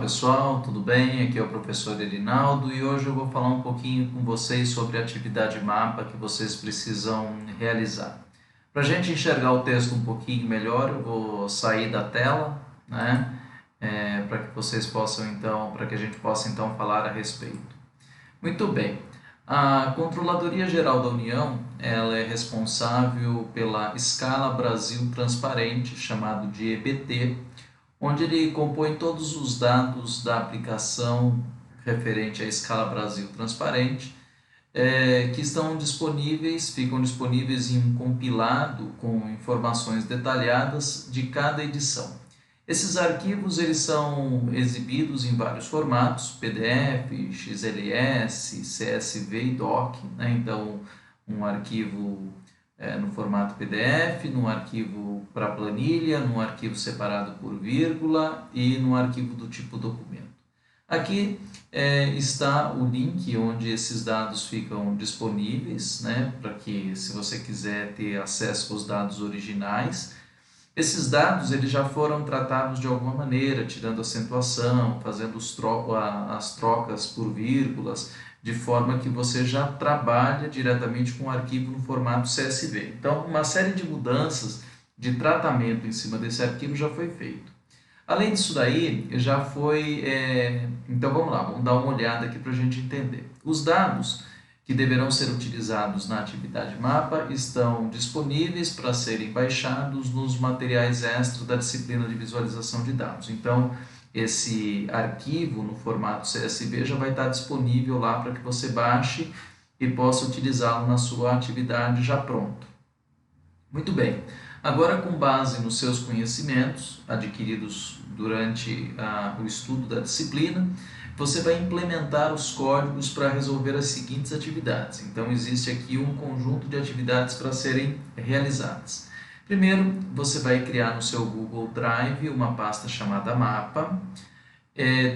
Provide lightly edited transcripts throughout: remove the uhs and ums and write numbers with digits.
pessoal, tudo bem? Aqui é o professor Erinaldo e hoje eu vou falar um pouquinho com vocês sobre a atividade mapa que vocês precisam realizar. Para a gente enxergar o texto um pouquinho melhor, eu vou sair da tela, né? Para que vocês possam então, para que a gente possa então falar a respeito. Muito bem. A Controladoria Geral da União, ela é responsável pela Escala Brasil Transparente, chamado de EBT, onde ele compõe todos os dados da aplicação referente à Escala Brasil Transparente, que estão disponíveis, ficam disponíveis em um compilado com informações detalhadas de cada edição. Esses arquivos eles são exibidos em vários formatos, PDF, XLS, CSV e DOC, né? Então, um arquivo no formato PDF, num arquivo para planilha, num arquivo separado por vírgula e num arquivo do tipo documento. Aqui está o link onde esses dados ficam disponíveis, né, para que, se você quiser ter acesso aos dados originais. Esses dados eles já foram tratados de alguma maneira, tirando acentuação, fazendo as trocas por vírgulas, de forma que você já trabalha diretamente com o arquivo no formato CSV. Então, uma série de mudanças de tratamento em cima desse arquivo já foi feito. Além disso daí, já foi... Então, vamos lá, vamos dar uma olhada aqui para a gente entender. Os dados que deverão ser utilizados na atividade mapa estão disponíveis para serem baixados nos materiais extras da disciplina de visualização de dados. Então, esse arquivo no formato CSV já vai estar disponível lá para que você baixe e possa utilizá-lo na sua atividade já pronto. Muito bem, agora com base nos seus conhecimentos adquiridos durante o estudo da disciplina, você vai implementar os códigos para resolver as seguintes atividades. Então, existe aqui um conjunto de atividades para serem realizadas. Primeiro, você vai criar no seu Google Drive uma pasta chamada mapa.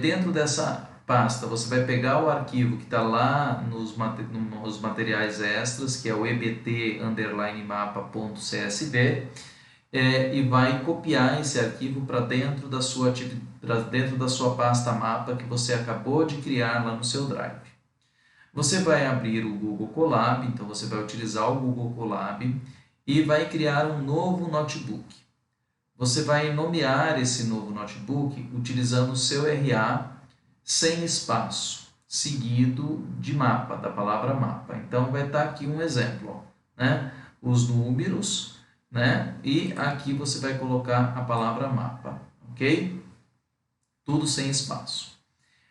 Dentro dessa pasta, você vai pegar o arquivo que está lá nos materiais extras, que é o ebt_mapa.csv, e vai copiar esse arquivo para dentro da sua pasta mapa que você acabou de criar lá no seu Drive. Você vai abrir o Google Colab, então você vai utilizar o Google Colab e vai criar um novo notebook. Você vai nomear esse novo notebook utilizando o seu RA sem espaço, seguido de mapa, da palavra mapa. Então vai estar aqui um exemplo, ó, né? Os números, né? E aqui você vai colocar a palavra mapa, ok? Tudo sem espaço.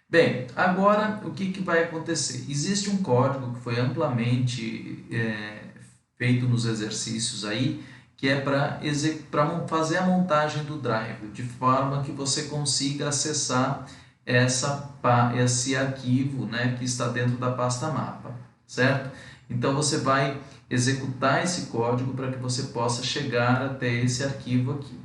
Bem, agora o que vai acontecer? Existe um código que foi amplamente feito nos exercícios aí, que é para fazer a montagem do Drive, de forma que você consiga acessar esse arquivo, né, que está dentro da pasta mapa, certo? Então você vai executar esse código para que você possa chegar até esse arquivo aqui.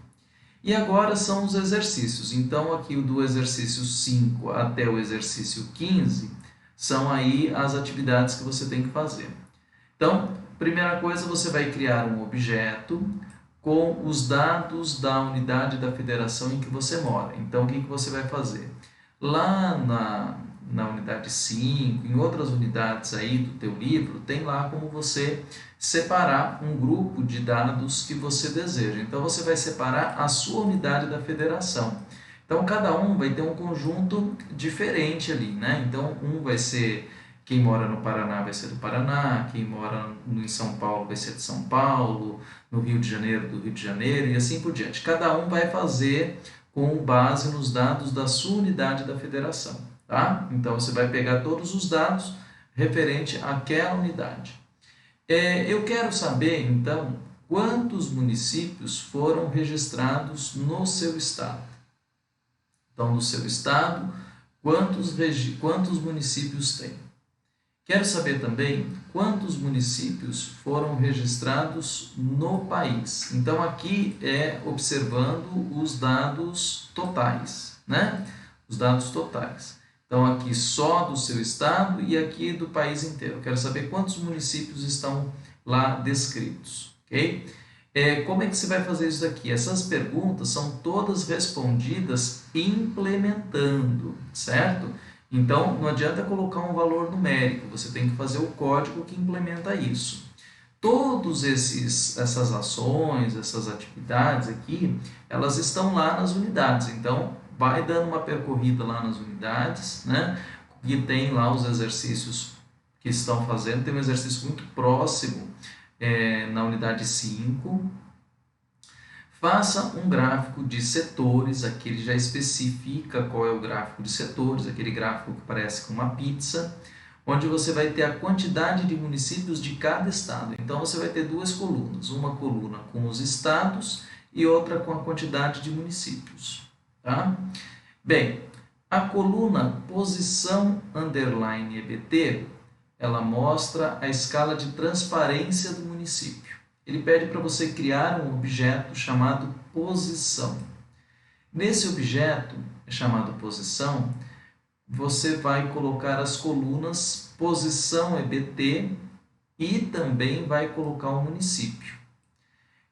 E agora são os exercícios. Então aqui do exercício 5 até o exercício 15 são aí as atividades que você tem que fazer. Então, primeira coisa, você vai criar um objeto com os dados da unidade da federação em que você mora. Então, o que você vai fazer? Lá na unidade 5, em outras unidades aí do teu livro, tem lá como você separar um grupo de dados que você deseja. Então, você vai separar a sua unidade da federação. Então, cada um vai ter um conjunto diferente ali, né? Então, um vai ser... Quem mora no Paraná vai ser do Paraná, quem mora em São Paulo vai ser de São Paulo, no Rio de Janeiro do Rio de Janeiro e assim por diante. Cada um vai fazer com base nos dados da sua unidade da federação, tá? Então, você vai pegar todos os dados referente àquela unidade. Eu quero saber, então, quantos municípios foram registrados no seu estado. Então, no seu estado, quantos municípios tem? Quero saber também quantos municípios foram registrados no país. Então, aqui observando os dados totais, né? Os dados totais. Então, aqui só do seu estado e aqui do país inteiro. Quero saber quantos municípios estão lá descritos, ok? Como é que você vai fazer isso daqui? Essas perguntas são todas respondidas implementando, certo? Então, não adianta colocar um valor numérico, você tem que fazer o código que implementa isso. Todas essas ações, essas atividades aqui, elas estão lá nas unidades. Então, vai dando uma percorrida lá nas unidades, né? E tem lá os exercícios que estão fazendo. Tem um exercício muito próximo na unidade 5. Faça um gráfico de setores, aqui ele já especifica qual é o gráfico de setores, aquele gráfico que parece com uma pizza, onde você vai ter a quantidade de municípios de cada estado. Então você vai ter duas colunas, uma coluna com os estados e outra com a quantidade de municípios. Tá? Bem, a coluna posição underline EBT, ela mostra a escala de transparência do município. Ele pede para você criar um objeto chamado posição. Nesse objeto, chamado posição, você vai colocar as colunas posição EBT e também vai colocar o município.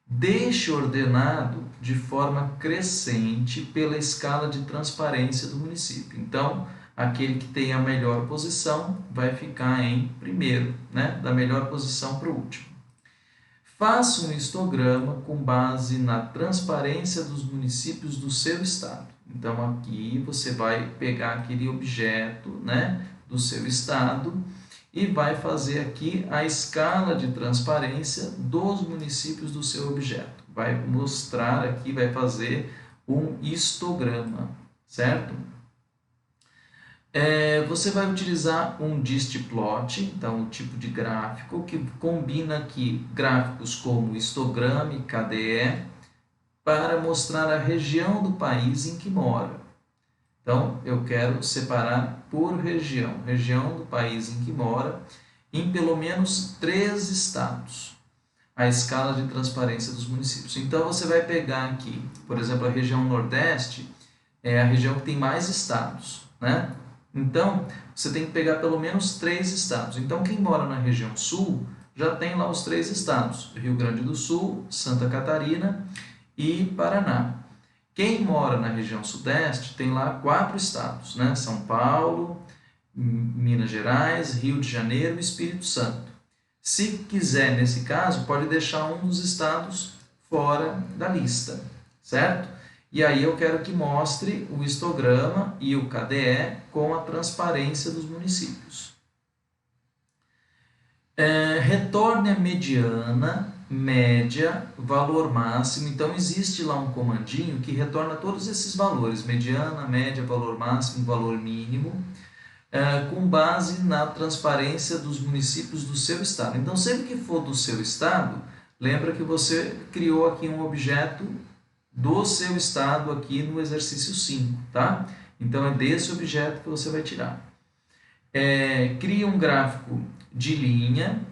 Deixe ordenado de forma crescente pela escala de transparência do município. Então, aquele que tem a melhor posição vai ficar em primeiro, né? Da melhor posição para o último. Faça um histograma com base na transparência dos municípios do seu estado. Então, aqui você vai pegar aquele objeto, né, do seu estado e vai fazer aqui a escala de transparência dos municípios do seu objeto. Vai mostrar aqui, vai fazer um histograma, certo? Você vai utilizar um distplot, então um tipo de gráfico que combina aqui gráficos como histograma e KDE para mostrar a região do país em que mora. Então, eu quero separar por região, região do país em que mora, em pelo menos 3 estados, a escala de transparência dos municípios. Então, você vai pegar aqui, por exemplo, a região Nordeste é a região que tem mais estados, né? Então, você tem que pegar pelo menos 3 estados. Então, quem mora na região Sul já tem lá os 3 estados, Rio Grande do Sul, Santa Catarina e Paraná. Quem mora na região Sudeste tem lá 4 estados, né? São Paulo, Minas Gerais, Rio de Janeiro e Espírito Santo. Se quiser, nesse caso, pode deixar um dos estados fora da lista, certo? E aí eu quero que mostre o histograma e o KDE com a transparência dos municípios. Retorne a mediana, média, valor máximo. Então existe lá um comandinho que retorna todos esses valores, mediana, média, valor máximo, valor mínimo, com base na transparência dos municípios do seu estado. Então sempre que for do seu estado, lembra que você criou aqui um objeto do seu estado aqui no exercício 5, tá? Então é desse objeto que você vai tirar. Cria um gráfico de linha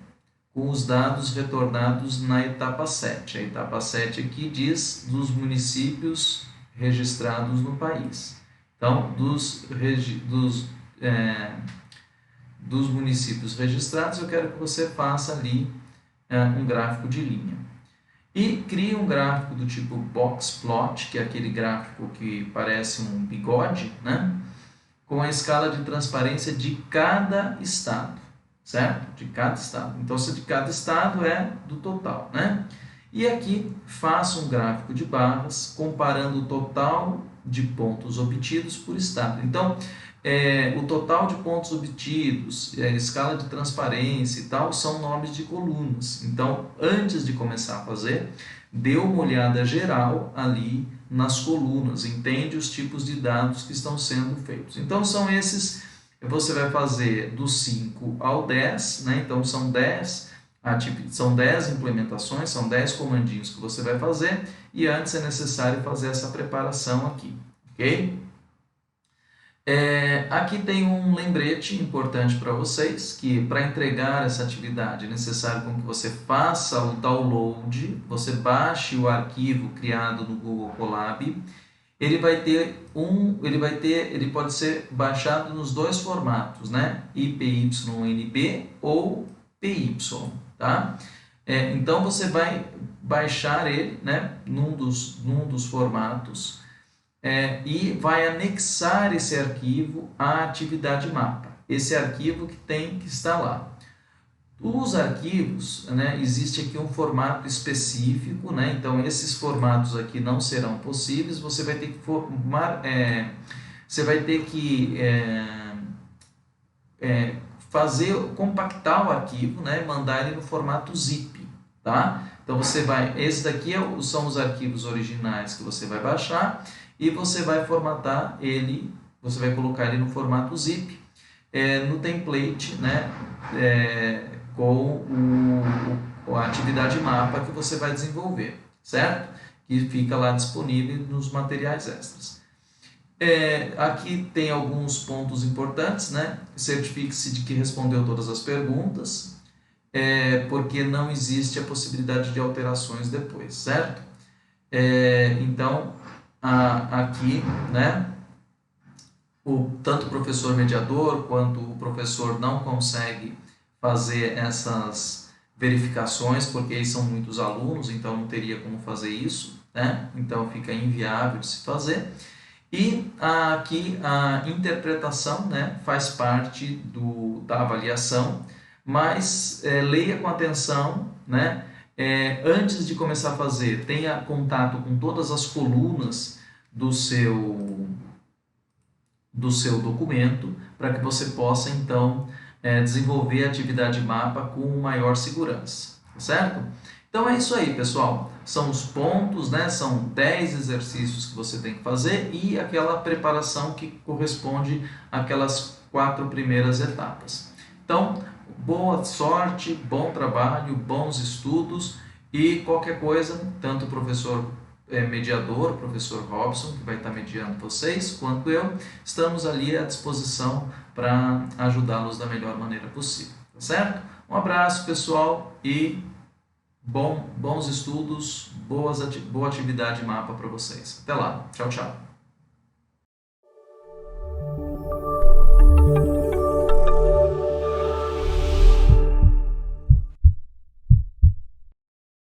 com os dados retornados na etapa 7. A etapa 7 aqui diz dos municípios registrados no país. Então, dos municípios registrados, eu quero que você faça ali um gráfico de linha. E cria um gráfico do tipo box plot, que é aquele gráfico que parece um bigode, né? Com a escala de transparência de cada estado, certo? De cada estado. Então, se de cada estado é do total, né? E aqui, faça um gráfico de barras comparando o total de pontos obtidos por estado. Então, o total de pontos obtidos, a escala de transparência e tal, são nomes de colunas. Então, antes de começar a fazer, dê uma olhada geral ali nas colunas, entende os tipos de dados que estão sendo feitos. Então, são esses, você vai fazer do 5 ao 10, né? Então, são 10 implementações, são 10 comandinhos que você vai fazer, e antes é necessário fazer essa preparação aqui, ok? Aqui tem um lembrete importante para vocês, que para entregar essa atividade é necessário com que você faça o download, você baixe o arquivo criado no Google Colab. Ele pode ser baixado nos 2 formatos, né? IPYNB ou PY, tá? Então você vai baixar ele, né, num dos formatos, e vai anexar esse arquivo à atividade mapa. Esse arquivo que tem que estar lá. Os arquivos, né, existe aqui um formato específico, né, então esses formatos aqui não serão possíveis, você vai ter que compactar o arquivo, né, e mandar ele no formato zip, tá? Então esse daqui são os arquivos originais que você vai baixar e você vai formatar ele, você vai colocar ele no formato zip, no template, né, com a atividade mapa que você vai desenvolver, certo? Que fica lá disponível nos materiais extras. Aqui tem alguns pontos importantes, né? Certifique-se de que respondeu todas as perguntas, porque não existe a possibilidade de alterações depois, certo? Então, aqui, né? Tanto o professor mediador quanto o professor não consegue fazer essas verificações, porque aí são muitos alunos, então não teria como fazer isso, né? Então fica inviável de se fazer. E aqui a interpretação, né, faz parte da avaliação, mas leia com atenção, né? Antes de começar a fazer, tenha contato com todas as colunas do seu documento, para que você possa então desenvolver a atividade mapa com maior segurança, certo? Então é isso aí, pessoal. São os pontos, né? São 10 exercícios que você tem que fazer e aquela preparação que corresponde àquelas 4 primeiras etapas. Então, boa sorte, bom trabalho, bons estudos e qualquer coisa, tanto o professor mediador, o professor Robson, que vai estar mediando vocês, quanto eu, estamos ali à disposição para ajudá-los da melhor maneira possível, tá certo? Um abraço, pessoal, e bons estudos, boa atividade mapa para vocês. Até lá, tchau, tchau.